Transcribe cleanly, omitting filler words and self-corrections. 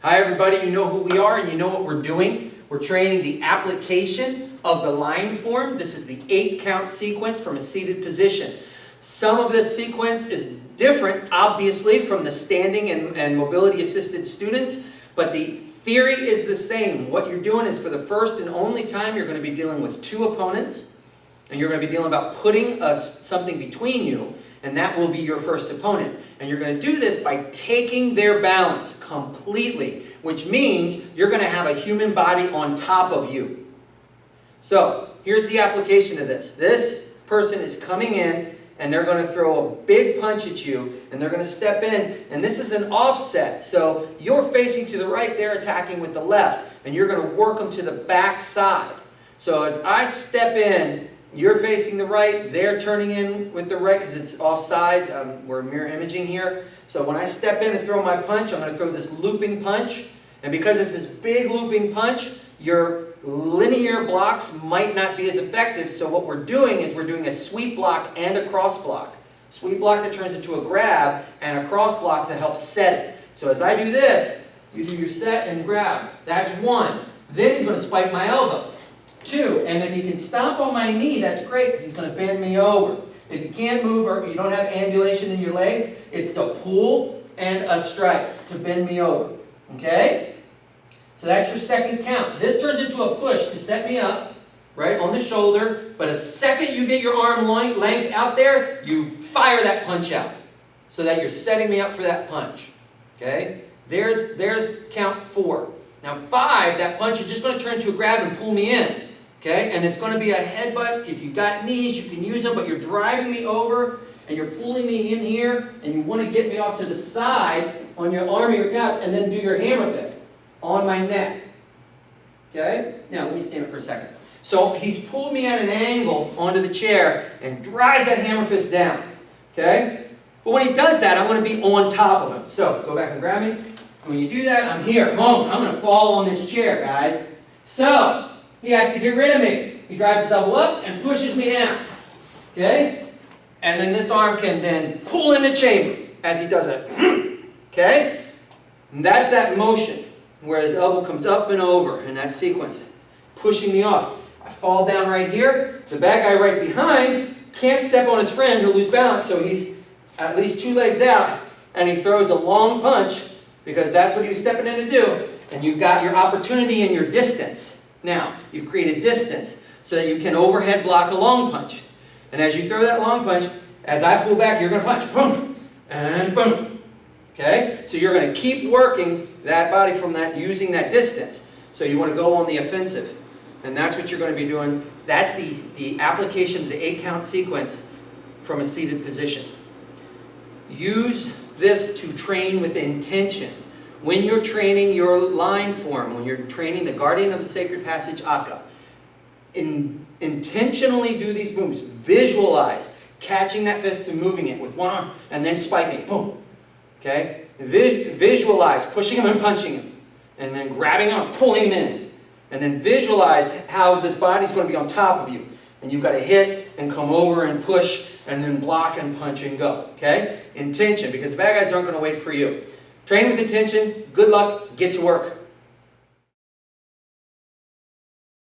Hi everybody, you know who we are and you know what we're doing. We're training the application of the line form. This is the 8-count sequence from a seated position. Some of this sequence is different, obviously, from the standing and mobility assisted students, but the theory is the same. What you're doing is for the first and only time you're going to be dealing with two opponents, and you're going to be dealing about putting something between you, and that will be your first opponent. And you're going to do this by taking their balance completely, which means you're going to have a human body on top of you. So, here's the application of this. This person is coming in, and they're going to throw a big punch at you, and they're going to step in, and this is an offset. So, you're facing to the right, they're attacking with the left, and you're going to work them to the back side. So, as I step in, you're facing the right, they're turning in with the right because it's offside. We're mirror imaging here. So when I step in and throw my punch, I'm going to throw this looping punch. And because it's this big looping punch, your linear blocks might not be as effective. So what we're doing is we're doing a sweep block and a cross block. Sweep block that turns into a grab and a cross block to help set it. So as I do this, you do your set and grab. That's one. Then he's going to spike my elbow. Two, and if he can stomp on my knee, that's great because he's going to bend me over. If you can't move or you don't have ambulation in your legs, it's a pull and a strike to bend me over. Okay? So that's your second count. This turns into a push to set me up, right, on the shoulder. But a second you get your arm length out there, you fire that punch out so that you're setting me up for that punch. Okay? There's count 4. Now 5, that punch is just going to turn into a grab and pull me in. Okay, and it's going to be a headbutt. If you've got knees, you can use them, but you're driving me over and you're pulling me in here and you want to get me off to the side on your arm or your couch and then do your hammer fist on my neck. Okay, now let me stand up for a second. So he's pulled me at an angle onto the chair and drives that hammer fist down. Okay, but when he does that, I want to be on top of him. So go back and grab me. And when you do that, I'm here. Boom, I'm going to fall on this chair, guys. So he has to get rid of me. He drives his elbow up and pushes me down. Okay? And then this arm can then pull in the chamber as he does it. Okay? And that's that motion where his elbow comes up and over in that sequence, pushing me off. I fall down right here. The bad guy right behind can't step on his friend. He'll lose balance, so he's at least 2 legs out. And he throws a long punch because that's what he was stepping in to do. And you've got your opportunity and your distance. Now, you've created distance so that you can overhead block a long punch. And as you throw that long punch, as I pull back, you're going to punch. Boom! And boom! Okay? So you're going to keep working that body from that, using that distance. So you want to go on the offensive. And that's what you're going to be doing. That's the application of the 8-count sequence from a seated position. Use this to train with intention. When you're training your line form, when you're training the Guardian of the Sacred Passage Aka, intentionally do these moves. Visualize catching that fist and moving it with one arm and then spiking. Boom. Okay? Visualize pushing him and punching him. And then grabbing him and pulling him in. And then visualize how this body's going to be on top of you. And you've got to hit and come over and push and then block and punch and go. Okay? Intention, because the bad guys aren't going to wait for you. Train with intention. Good luck. Get to work.